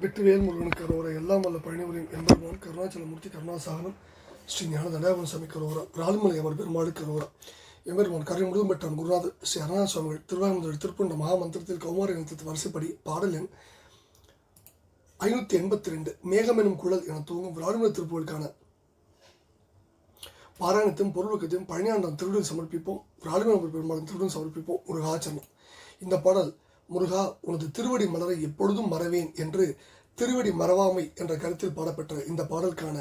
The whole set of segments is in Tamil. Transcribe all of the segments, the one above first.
வெற்றிவேல் முருகனுக்கு கரோரா எல்லாம் வல்ல பழனிபுரியும் எம்பெருமான் கருணாச்சலமூர்த்தி கருணாசாகரம் ஸ்ரீ ஞான தண்டாபுரம் சாமி கரோரா ராலிமலை அமர் பெருமாள் கரோரா எம்பெருமான் கரை முழுவதும் பெற்றான் குருநாதர் ஸ்ரீ அருணா சுவாமிகள் திருவாரூர் திருப்பூண்ட மகாமந்திரத்தில் கௌமார இனத்திற்கு வரிசைப்படி பாடல் எண் 582 மேகம் எனும் குழல் என தூங்கும் ராலிமலை திருப்புகளுக்கான பாராயணத்தையும் பொருளுக்கத்தையும் பழனியாண்டம் திருடன் சமர்ப்பிப்போம். ராலிமலை பெருமாளின் திருடன் சமர்ப்பிப்போம். முருகாச்சரணம். இந்த பாடல் முருகா உனது திருவடி மலரை எப்பொழுதும் மறவேன் என்று திருவடி மறவாமை என்ற கருத்தில் பாடப்பெற்ற இந்த பாடலுக்கான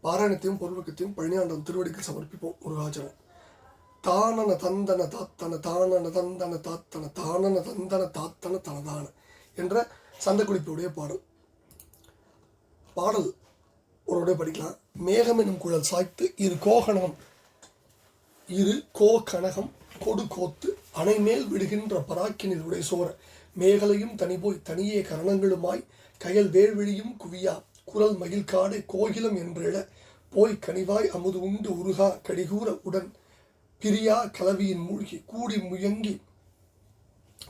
பாராயணத்தையும் பொருளுக்கத்தையும் பழனியாண்டம் திருவடிக்கு சமர்ப்பிப்போம். முருகாச்சரணம். தானன தந்தன தாத்தன தானன தந்தன தாத்தன தானன தந்தன தாத்தன தனதான என்ற சந்தக்குறிப்புடைய பாடல். பாடல் ஒருடைய படிக்கலாம். மேகம் எனும் குழல் சாய்த்து இரு கோகணகம் கொடு கோத்து அணைமேல் விடுகின்ற பராக்கினில் உடை சோர மேகலையும் தனிபோய் தனியே கரணங்களுமாய் கயல் வேள்விழியும் குவியா குரல் மகிழ் காடை கோகிலம் என்றெழ போய் கனிவாய் அமுது உண்டு உருகா கடிகூற உடன் பிரியா கலவியின் மூழ்கி கூடி முயங்கி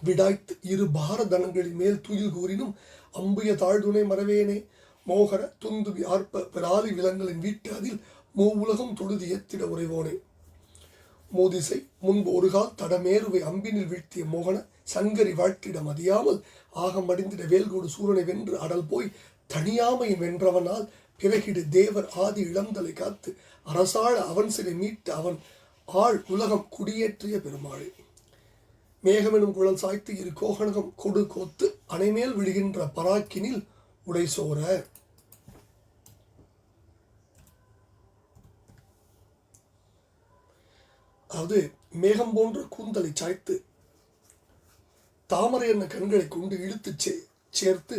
விடாய்த்து இரு பாரதனங்களின் மேல் துயில் கூறினும் அம்புய தாழ்துணை மறவேனே மோகர துந்துவி ஆர்ப்ப பிராலி விலங்களின் வீட்டு அதில் மூவுலகம் தொழுது ஏத்திட உறைவோனே மோதிசை முன்பு ஒருகால் தடமேறுவை அம்பினில் வீழ்த்திய மோகன சங்கரி வாழ்த்திட மதியாமல் ஆகம் அடிந்திட வேல்கோடு சூரனை வென்று அடல் போய் தனியாமையின் வென்றவனால் பிறகிடு தேவர் ஆதி இளந்தலை காத்து அரசாழ அவன் சிலை மீட்டு அவன் ஆள் உலகம் குடியேற்றிய பெருமாளே. மேகமெனும் குழல் சாய்த்து இரு கோகணகம் கொடு கோத்து அணைமேல் விடுகின்ற பராக்கினில் உடை சோர. அதாவது மேகம் போன்ற கூந்தலை சாய்த்து தாமரை என்ற கண்களை கொண்டு இழுத்து சேர்த்து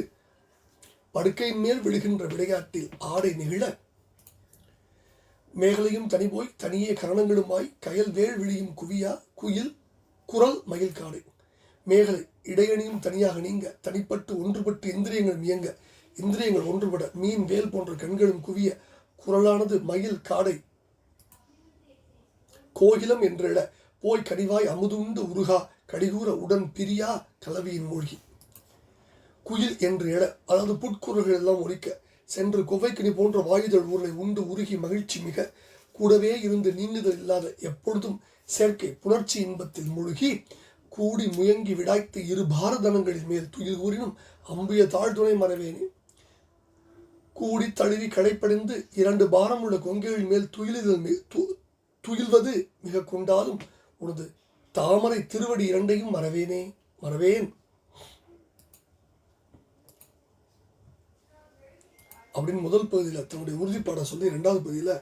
படுக்கையின் மேல் விழுகின்ற விளையாட்டில் ஆடை நெகிழ மேகலையும் தனிபோய் தனியே கரணங்களுமாய் கயல் வேள் விழியும் குவியா குயில் குரல் மகிழ் காடை மேகலை இடையணியும் தனியாக நீங்க தனிப்பட்டு ஒன்றுபட்டு இந்திரியங்கள் இயங்க இந்திரியங்கள் ஒன்றுபட மீன் வேல் போன்ற கண்களும் குவிய குரலானது மயில் காடை கோகிலம் என்றிட போய் கனிவாய் அமுதுண்டு உருகா கடிகூற உடன் பிரியா கலவியின் மூழ்கி குயில் என்று எழ அதாவது புட்குரல்கள் எல்லாம் ஒலிக்க சென்று கொவைக்கனி போன்ற வாயுதல் ஊர்களை உண்டு உருகி மகிழ்ச்சி மிக கூடவே இருந்து நீங்குதல் இல்லாத எப்பொழுதும் செயற்கை புணர்ச்சி இன்பத்தில் மூழ்கி கூடி முயங்கி விடாய்த்து இரு பாரதனங்களின் மேல் துயில் கூறினும் அம்பிய தாழ்துணை மறவேனே கூடி தழுவி களைப்படைந்து இரண்டு பாரம் உள்ள கொங்கைகள் மேல் துயில்வது மிக கொண்டாலும் உனது தாமரை திருவடி இரண்டையும் மறவேன் அப்படின்னு முதல் பகுதியில் தன்னுடைய உறுதிப்பாட சொல்லி இரண்டாவது பகுதியில்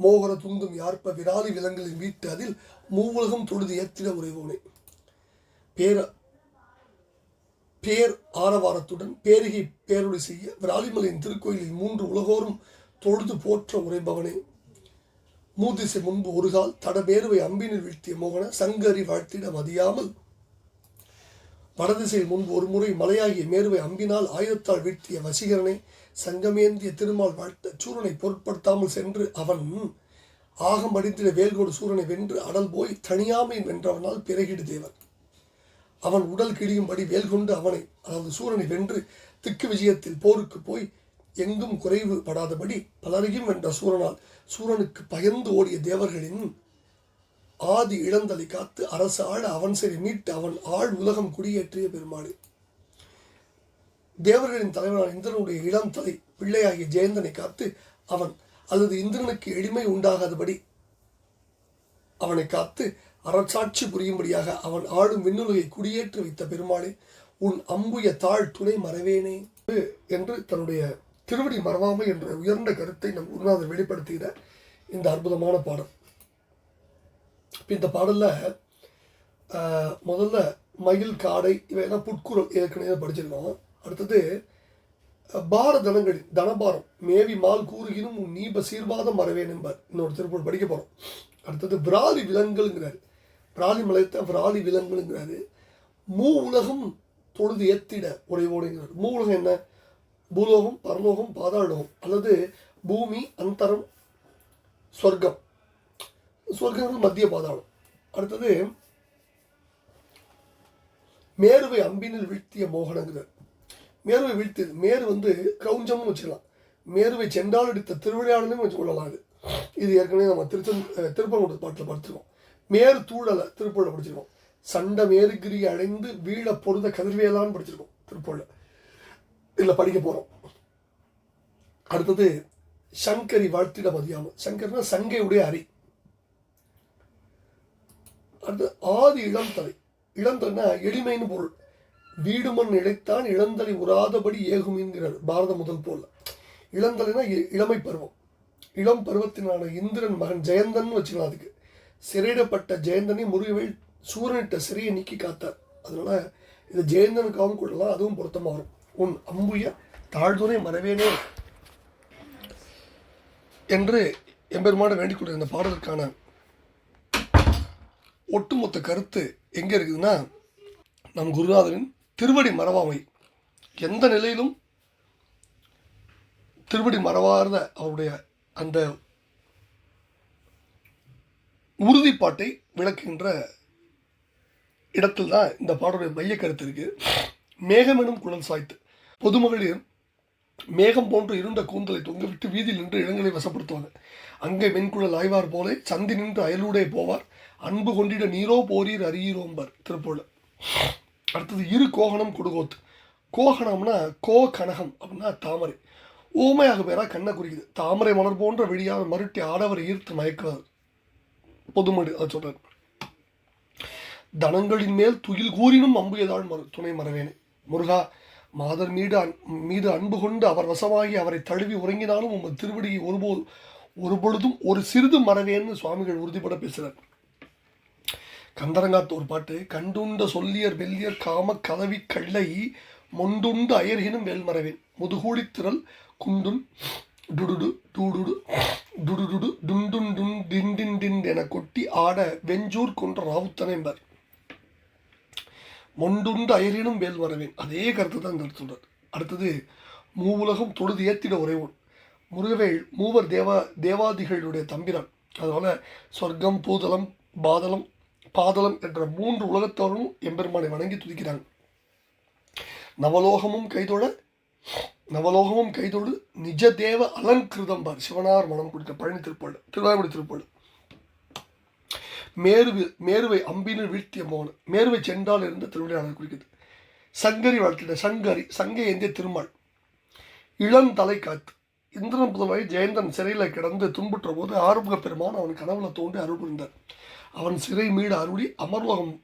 மோகர துந்தும் யார்ப்ப விராலி விலங்குகளின் வீட்டு அதில் மூவுலகம் தொழுது ஏத்திட உறைவோனே பேர் ஆரவாரத்துடன் பேருகை பேரொழி செய்ய விராலிமலையின் திருக்கோயிலில் 3 உலகோரும் தொழுது போற்ற உரைபவனே மூதிசை முன்பு ஒருகால் தடபேருவை அம்பினில் வீழ்த்திய மோகன சங்கரி வாழ்த்திட மதியாமல் வடதிசையில் முன்பு ஒரு முறை மலையாகிய மேருவை அம்பினால் ஆயுதத்தால் வீழ்த்திய வசீகரனை சங்கமேந்திய திருமால் வாழ்த்த சூரனை பொருட்படுத்தாமல் சென்று அவன் ஆகம் அடித்திட வேல்கோடு சூரனை வென்று அடல் போய் தனியாமையின் வென்றவனால் பிறகிடு தேவன் அவன் உடல் கிழியும்படி வேல் கொண்டு அவனை அதாவது சூரனை வென்று திக்கு விஜயத்தில் போருக்கு போய் எங்கும் குறைவு படாதபடி பலரையும் வென்ற சூரனால் சூரனுக்கு பயந்து ஓடிய தேவர்களின் ஆதி இளந்தலை காத்து அரசு ஆழ அவன் சரி மீட்டு அவன் ஆள் உலகம் குடியேற்றிய பெருமாளே. தேவர்களின் தலைவனான இந்திரனுடைய இளம் தலை பிள்ளையாகிய ஜெயந்தனை காத்து அவன் அல்லது இந்திரனுக்கு எளிமை உண்டாகாதபடி அவனை காத்து அரசாட்சி புரியும்படியாக அவன் ஆடும் விண்ணுலகை குடியேற்றி வைத்த பெருமாளே உன் அம்புய தாழ் துணை மறவேனே என்று தன்னுடைய திருவடி மறவாமை என்ற உயர்ந்த கருத்தை நம் குருநாதர் வெளிப்படுத்துகிற இந்த அற்புதமான பாடல். இந்த பாடல்ல முதல்ல மயில் காடை இவையெல்லாம் புட்குரல் ஏற்கனவே படிச்சிருக்கோம். அடுத்தது பாரதனங்களின் தனபாரம் மேவி மால் கூறுகினும் உன் நீப சீர்வாதம் மறவேன் என்பார். இன்னொரு திருப்பூர் படிக்க போறோம். அடுத்தது விராலி விலங்குங்கிறாரு. விராலி மலைத்த விராலி விலங்குங்கிறாரு. மூ உலகம் தொழுது ஏத்திட உறைவோடுங்கிறார். மூ உலகம் என்ன? பூலோகம், பரலோகம், பாதாளோகம் அல்லது பூமி, அந்தரம், சொர்க்கம். சொர்க்கம் மத்திய பாதாளம். அடுத்தது மேருவை அம்பினில் வீழ்த்திய மோகனங்கிறார். மேருவை வீழ்த்தியது. மேரு வந்து கிரௌஞ்சம்னு வச்சுக்கலாம். மேருவை சென்றால் எடுத்த திருவிளையாடலும் வச்சு கொள்ளலாம். இது ஏற்கனவே நம்ம திருப்பங்குன்ற பாட்டில் படிச்சிருக்கோம். மேரு தூழலை திருப்பூரில் படிச்சிருக்கோம். சண்டை மேருகிரி அடைந்து வீழ பொருத கதிர்வேலான்னு படிச்சிருக்கோம் திருப்பூரில். இதில் படிக்க போகிறோம். அடுத்தது சங்கரி வாழ்த்திட மதியாமல். சங்கர்னா சங்கையுடைய அரி. அடுத்து ஆதி இளந்தலை. இளந்தலைனா எளிமைன்னு பொருள். வீடுமண் இழைத்தான் இளந்தலை உராதபடி ஏகுமின்கிறார் பாரத முதல் போல. இளந்தலைனா இளமை பருவம். இளம் பருவத்தினான இந்திரன் மகன் ஜெயந்தன் வச்சுக்கலாம். அதுக்கு சிறையிடப்பட்ட ஜெயந்தனை முருகவேல் சூரனிட்ட சிறையை நீக்கி காத்தார். அதனால இது ஜெயந்தனுக்காகவும் கொள்ளலாம். அதுவும் பொருத்தமாக வரும். உன் அம்புய தாழ்துணை மறவேனே என்று எம்பெருமான வேண்டிக் கொள்கிற இந்த பாடலுக்கான ஒட்டுமொத்த கருத்து எங்கே இருக்குதுன்னா, நம் குருநாதரின் திருவடி மறவாமை. எந்த நிலையிலும் திருவடி மறவாத அவருடைய அந்த உறுதிப்பாட்டை விளக்குகின்ற இடத்தில் தான் இந்த பாடலுடைய மைய கருத்து இருக்கு. மேகமெனும் குழல் சாய்த்து. பொதுமகளிர் மேகம் போன்று இருண்ட கூந்தலை தொங்கவிட்டு வீதியில் நின்று இடங்களை வசப்படுத்துவாங்க. அங்கே வெண்குழல் ஆய்வார் போலே சந்தி நின்று அயலூடே போவார். அன்பு கொண்டிட நீரோ போரீர் அரியரோம்பர் திருப்பூர். அடுத்தது இரு கோகணம் கொடுகோத்து. கோகணம்னா கோ கனகம் அப்படின்னா தாமரை. ஊமையாக பேரா கண்ணை குறிக்குது. தாமரை மலர் போன்ற வெளியாக மருட்டி ஆடவரை ஈர்த்து மயக்குவார் பொதுமடு. அதை சொல்றார். தனங்களின் மேல் துயில் கூறினும் அம்புயதாள் துணை மறவேனே. முருகா, மாதர் மீது அன்பு கொண்டு அவர் வசமாகி அவரை தழுவி உறங்கினாலும் உங்கள் திருவடியை ஒருபொழுதும் ஒரு சிறிது மறவேன்னு சுவாமிகள் உறுதிப்பட பேசுகிறார். கந்தரங்காத்து ஒரு பாட்டு. கண்டுண்ட சொல்லியர் வெள்ளியர் காம கதவி கள்ளை மொண்டுண்டு அயர்கினும் வேல்மறவேன் முதுகூடி திரள் குண்டுன் டுடுடு டூடுடு டுடுடு டுண்டுன் டுன் டிண்டின் டின் என கொட்டி ஆட வெஞ்சூர் கொன்ற ராவுத்தனைம்பர். மொண்டுண்டு அயரினும் வேல் வரவேன். அதே கருத்து தான் இந்த சொல்றார். அடுத்தது மூவுலகம் தொழுது ஏத்திட உறைவோன். முருகவேல் மூவர் தேவாதிகளுடைய தம்பிரான். அதனால சொர்க்கம், பூதலம், பாதலம் என்ற 3 உலகத்தவரும் எம்பெருமானை வணங்கி துதிக்கிறாங்க. நவலோகமும் கைதொடு நிஜ தேவ அலங்கிருதம்பார் சிவனார் மனம் கொடுத்த பழனி திருப்பாடு, திருவாய்மொழி திருப்பாடு. மேருவை அம்பினில் வீழ்த்திய மோன. மேருவை சென்றால் இருந்த திருவிளையாடல் குறிக்கிறது. சங்கரி வாழ்த்திட. சங்கை ஏந்திய திருமால். இளந்தலை காத்து. இந்திரன் புதல்வாய் ஜெயந்தன் சிறையில் கிடந்து துன்புற்ற போது ஆறுமுக பெருமான் அவன் கனவுல தோன்றி அருள் புரிந்தார். அவன் சிறை மீடு அருளி அமர்லோகம்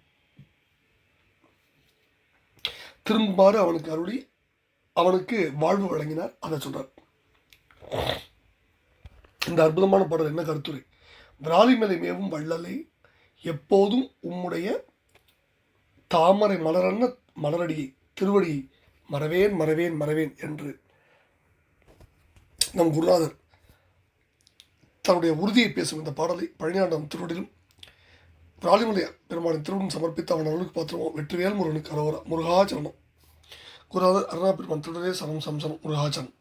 திரும்புமாறு அவனுக்கு அருளி அவனுக்கு வாழ்வு வழங்கினார். அதை சொல்றார். இந்த அற்புதமான பாடல் என்ன கருத்துரை? விராலிமலை மேவும் வள்ளலை எப்போதும் உம்முடைய தாமரை மலரன்ன மலரடியை திருவடியை மறவேன் என்று நம் குருநாதர் தன்னுடைய உறுதியை பேசும் இந்த பாடலை பழனியாண்டம் திருவடியிலும் விராலிமலை பெருமானின் திருவுடன் சமர்ப்பித்து அவன் அருளுக்கு பாத்திரமோ வெற்றிவேல் முருகனுக்கு அரோரா. முருகாச்சரணம். குருநாதர் அருணா பெருமான் திருடரே சரணம் சம்சனம். முருகாச்சரணம்.